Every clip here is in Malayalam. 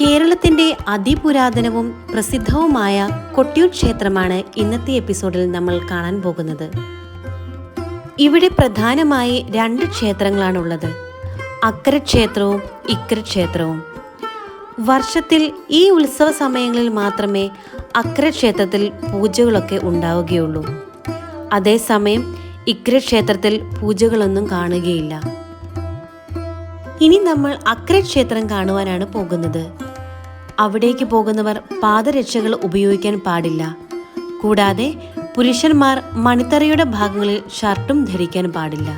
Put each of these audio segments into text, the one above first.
കേരളത്തിൻ്റെ അതിപുരാതനവും പ്രസിദ്ധവുമായ കൊട്ടിയൂർ ക്ഷേത്രമാണ് ഇന്നത്തെ എപ്പിസോഡിൽ നമ്മൾ കാണാൻ പോകുന്നത്. ഇവിടെ പ്രധാനമായി 2 ക്ഷേത്രങ്ങളാണുള്ളത്, അക്കര ക്ഷേത്രവും ഇക്കര ക്ഷേത്രവും. വർഷത്തിൽ ഈ ഉത്സവ സമയങ്ങളിൽ മാത്രമേ അക്കര ക്ഷേത്രത്തിൽ പൂജകളൊക്കെ ഉണ്ടാവുകയുള്ളൂ. അതേസമയം ഇക്കര ക്ഷേത്രത്തിൽ പൂജകളൊന്നും കാണുകയില്ല. ഇനി നമ്മൾ അക്കര ക്ഷേത്രം കാണുവാനാണ് പോകുന്നത്. അവിടേക്ക് പോകുന്നവർ പാദരക്ഷകൾ ഉപയോഗിക്കാൻ പാടില്ല. കൂടാതെ പുരുഷന്മാർ മണിത്തറയുടെ ഭാഗങ്ങളിൽ ഷർട്ടും ധരിക്കാൻ പാടില്ല.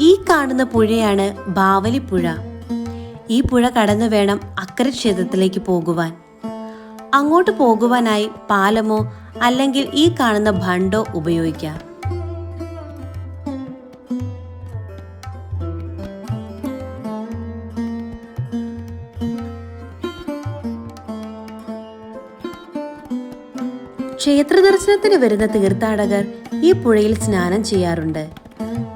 ഈ കാണുന്ന പുഴയാണ് ബാവലിപ്പുഴ. ഈ പുഴ കടന്നു വേണം അക്കര ക്ഷേത്രത്തിലേക്ക് പോകുവാൻ. അങ്ങോട്ട് പോകുവാനായി പാലമോ അല്ലെങ്കിൽ ഈ കാണുന്ന ബണ്ടോ ഉപയോഗിക്കാം. ക്ഷേത്ര ദർശനത്തിന് വരുന്ന തീർത്ഥാടകർ ഈ പുഴയിൽ സ്നാനം ചെയ്യാറുണ്ട്.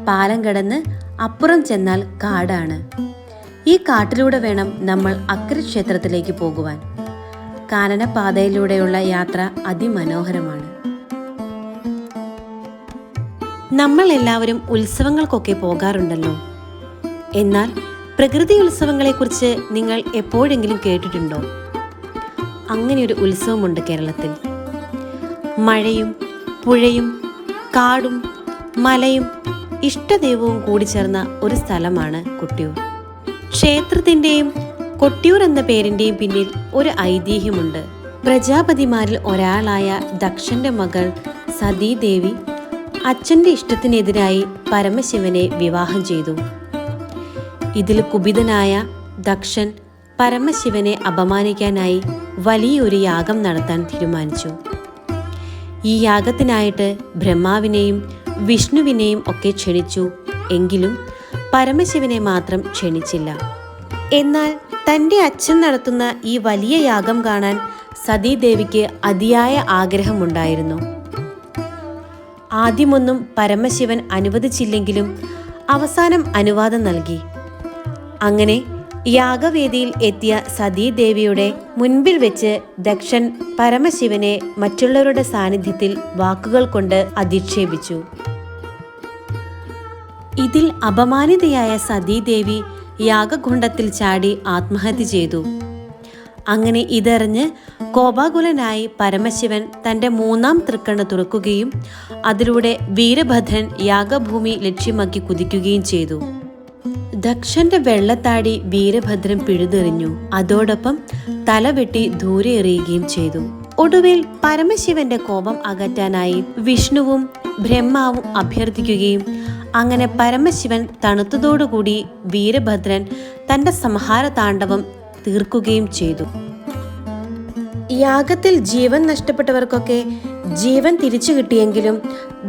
പാലം കടന്ന് അപ്പുറം ചെന്നാൽ കാടാണ്. ഈ കാട്ടിലൂടെ വേണം നമ്മൾ അക്കര ക്ഷേത്രത്തിലേക്ക് പോകുവാൻ. കാനനപാതയിലൂടെയുള്ള യാത്ര അതിമനോഹരമാണ്. നമ്മൾ എല്ലാവരും ഉത്സവങ്ങൾക്കൊക്കെ പോകാറുണ്ടല്ലോ. എന്നാൽ പ്രകൃതി ഉത്സവങ്ങളെക്കുറിച്ച് നിങ്ങൾ എപ്പോഴെങ്കിലും കേട്ടിട്ടുണ്ടോ? അങ്ങനെയൊരു ഉത്സവമുണ്ട് കേരളത്തിൽ. മഴയും പുഴയും കാടും മലയും ഇഷ്ടദൈവവും കൂടി ചേർന്ന ഒരു സ്ഥലമാണ് കൊട്ടിയൂർ. ക്ഷേത്രത്തിൻ്റെയും കൊട്ടിയൂർ എന്ന പേരിൻ്റെയും പിന്നിൽ ഒരു ഐതിഹ്യമുണ്ട്. പ്രജാപതിമാരിൽ ഒരാളായ ദക്ഷന്റെ മകൾ സതീദേവി അച്ഛൻ്റെ ഇഷ്ടത്തിനെതിരായി പരമശിവനെ വിവാഹം ചെയ്തു. ഇതിൽ കുപിതനായ ദക്ഷൻ പരമശിവനെ അപമാനിക്കാനായി വലിയൊരു യാഗം നടത്താൻ തീരുമാനിച്ചു. ഈ യാഗത്തിനായിട്ട് ബ്രഹ്മാവിനെയും വിഷ്ണുവിനെയും ഒക്കെ ക്ഷണിച്ചു. എങ്കിലും പരമശിവനെ മാത്രം ക്ഷണിച്ചില്ല. എന്നാൽ തൻ്റെ അച്ഛൻ നടത്തുന്ന ഈ വലിയ യാഗം കാണാൻ സതീദേവിക്ക് അതിയായ ആഗ്രഹമുണ്ടായിരുന്നു. ആദ്യമൊന്നും പരമശിവൻ അനുവദിച്ചില്ലെങ്കിലും അവസാനം അനുവാദം നൽകി. അങ്ങനെ യാഗവേദിയിൽ എത്തിയ സതീദേവിയുടെ മുൻപിൽ വെച്ച് ദക്ഷൻ പരമശിവനെ മറ്റുള്ളവരുടെ സാന്നിധ്യത്തിൽ വാക്കുകൾ കൊണ്ട് അധിക്ഷേപിച്ചു. ഇതിൽ അപമാനിതയായ സതീദേവി യാഗകുണ്ഡത്തിൽ ചാടി ആത്മഹത്യ ചെയ്തു. അങ്ങനെ ഇതറിഞ്ഞ് കോപാകുലനായി പരമശിവൻ തൻ്റെ 3-ാം തൃക്കണ്ണ് തുറക്കുകയും അതിലൂടെ വീരഭദ്രൻ യാഗഭൂമി ലക്ഷ്യമാക്കി കുതിക്കുകയും ചെയ്തു. ദക്ഷന്റെ വെള്ളത്താടി വീരഭദ്രൻ പിഴുതെറിഞ്ഞു. അതോടൊപ്പം തലവെട്ടി ദൂരെ എറിയുകയും ചെയ്തു. ഒടുവിൽ പരമശിവന്റെ കോപം അകറ്റാനായി വിഷ്ണുവും ബ്രഹ്മാവും അഭ്യർത്ഥിക്കുകയും അങ്ങനെ പരമശിവൻ തണുത്തതോടുകൂടി വീരഭദ്രൻ തന്റെ സംഹാര താണ്ഡവം തീർക്കുകയും ചെയ്തു. യാഗത്തിൽ ജീവൻ നഷ്ടപ്പെട്ടവർക്കൊക്കെ ജീവൻ തിരിച്ചു കിട്ടിയെങ്കിലും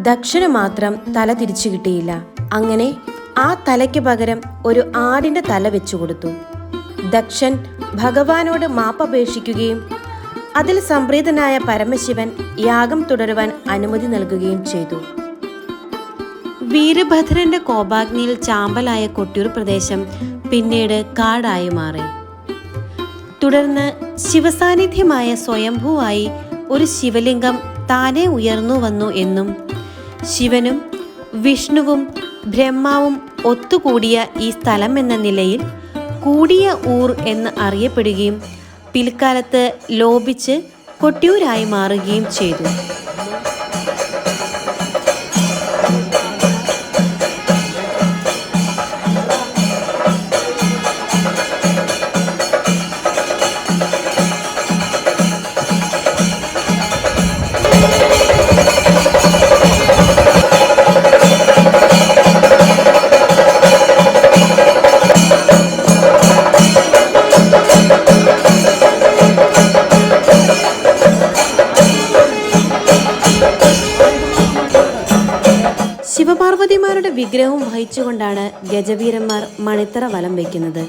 ദക്ഷന് മാത്രം തല തിരിച്ചു കിട്ടിയില്ല. അങ്ങനെ ആ തലയ്ക്ക് പകരം ഒരു ആടിന്റെ തല വെച്ചു കൊടുത്തു. ദക്ഷൻ ഭഗവാനോട് മാപ്പപേക്ഷിക്കുകയും അതിൽ സംപ്രീതനായ പരമശിവൻ യാഗം തുടരുവാൻ അനുമതി നൽകുകയും ചെയ്തു. വീരഭദ്രന്റെ കോപാഗ്നിയിൽ ചാമ്പലായ കൊട്ടിയൂർ പ്രദേശം പിന്നീട് കാടായി മാറി. തുടർന്ന് ശിവസാന്നിധ്യമായ സ്വയംഭൂവായി ഒരു ശിവലിംഗം താനെ ഉയർന്നു വന്നു എന്നും ശിവനും വിഷ്ണുവും ബ്രഹ്മാവും ഒത്തുകൂടിയ ഈ സ്ഥലം എന്ന നിലയിൽ കൂടിയ ഊർ എന്ന് അറിയപ്പെടുകയും പിൽക്കാലത്ത് ലോപിച്ച് കൊട്ടിയൂരായി മാറുകയും ചെയ്തു. ശിവപാർവതിമാരുടെ വിഗ്രഹവും വഹിച്ചുകൊണ്ടാണ് ഗജവീരന്മാർ മണിത്തറ വലം വയ്ക്കുന്നത്.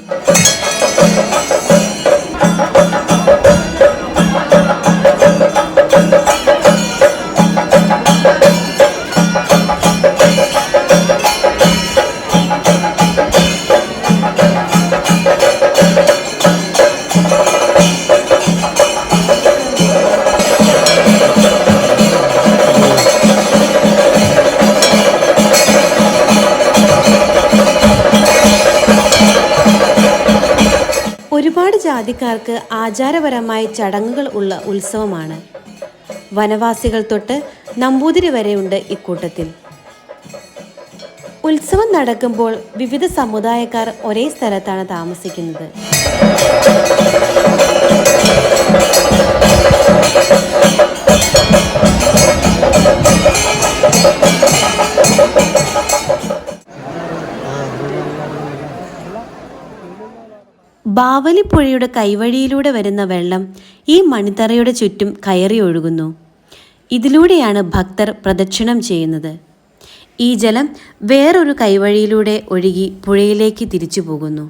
ഒരുപാട് ജാതിക്കാർക്ക് ആചാരപരമായ ചടങ്ങുകൾ ഉള്ള ഉത്സവമാണ്. വനവാസികൾ തൊട്ട് നമ്പൂതിരി വരെയുണ്ട് ഇക്കൂട്ടത്തിൽ. ഉത്സവം നടക്കുമ്പോൾ വിവിധ സമുദായക്കാർ ഒരേ സ്ഥലത്താണ് താമസിക്കുന്നത്. ബാവലിപ്പുഴയുടെ കൈവഴിയിലൂടെ വരുന്ന വെള്ളം ഈ മണിത്തറയുടെ ചുറ്റും കയറി ഒഴുകുന്നു. ഇതിലൂടെയാണ് ഭക്തർ പ്രദക്ഷിണം ചെയ്യുന്നത്. ഈ ജലം വേറൊരു കൈവഴിയിലൂടെ ഒഴുകി പുഴയിലേക്ക് തിരിച്ചു പോകുന്നു.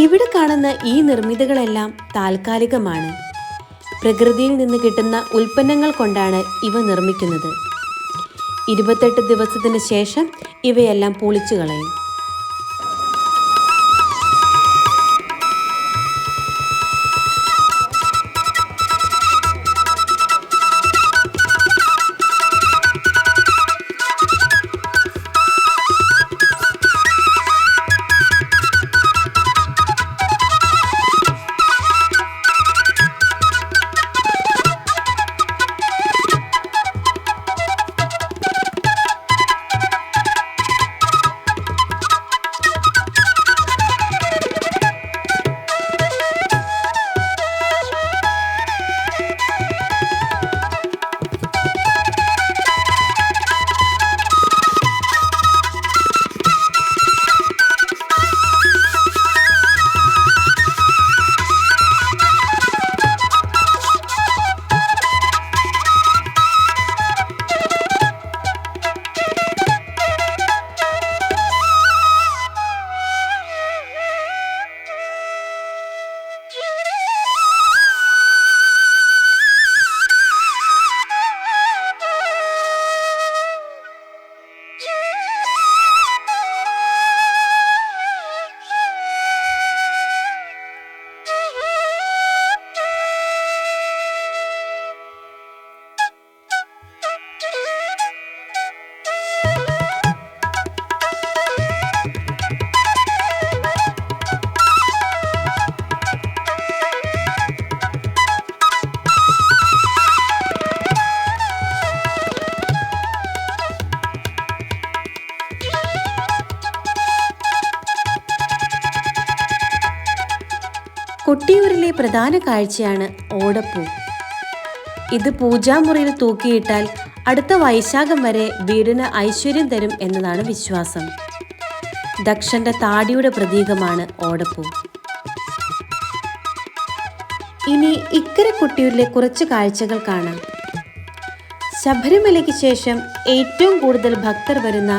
ഇവിടെ കാണുന്ന ഈ നിർമ്മിതികളെല്ലാം താൽക്കാലികമാണ്. പ്രകൃതിയിൽ നിന്ന് കിട്ടുന്ന ഉൽപ്പന്നങ്ങൾ കൊണ്ടാണ് ഇവ നിർമ്മിക്കുന്നത്. 28 ദിവസത്തിന് ശേഷം ഇവയെല്ലാം പൊളിച്ചു കളയും. കൊട്ടിയൂരിലെ പ്രധാന കാഴ്ചയാണ് ഓടപ്പൂ. ഇത് പൂജാമുറിയിൽ തൂക്കിയിട്ടാൽ അടുത്ത വൈശാഖം വരെ വീടിന് ഐശ്വര്യം തരും എന്നതാണ് വിശ്വാസം. ദക്ഷന്റെ താടിയുടെ പ്രതീകമാണ് ഓടപ്പൂ. ഇനി ഇക്കരെ കൊട്ടിയൂരിലെ കുറച്ച് കാഴ്ചകൾ കാണാം. ശബരിമലയ്ക്ക് ശേഷം ഏറ്റവും കൂടുതൽ ഭക്തർ വരുന്ന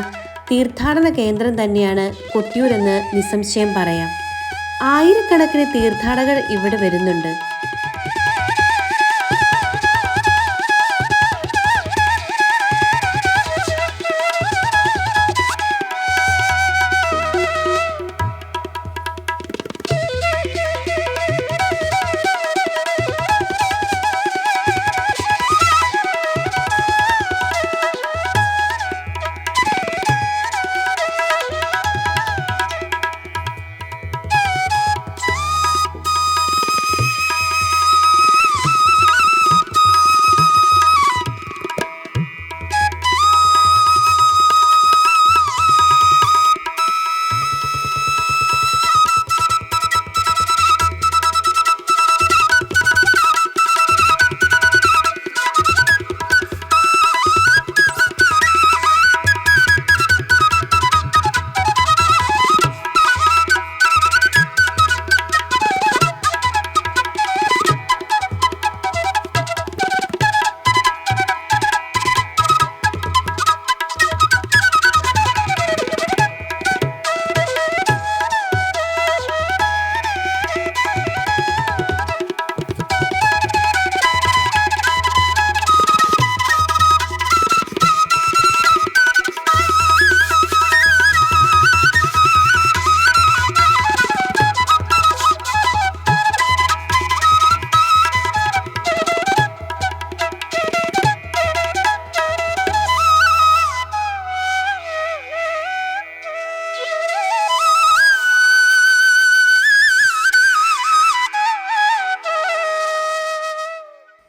തീർത്ഥാടന കേന്ദ്രം തന്നെയാണ് കൊട്ടിയൂരെന്ന് നിസ്സംശയം പറയാം. ആയിരക്കണക്കിന് തീർത്ഥാടകർ ഇവിടെ വരുന്നുണ്ട്.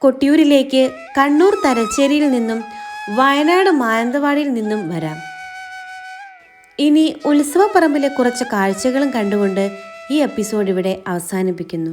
കൊട്ടിയൂരിലേക്ക് കണ്ണൂർ തലശ്ശേരിയിൽ നിന്നും വയനാട് മാനന്തവാടിയിൽ നിന്നും വരാം. ഇനി ഉത്സവപ്പറമ്പിലെ കുറച്ച് കാഴ്ചകളും കണ്ടുകൊണ്ട് ഈ എപ്പിസോഡ് ഇവിടെ അവസാനിപ്പിക്കുന്നു.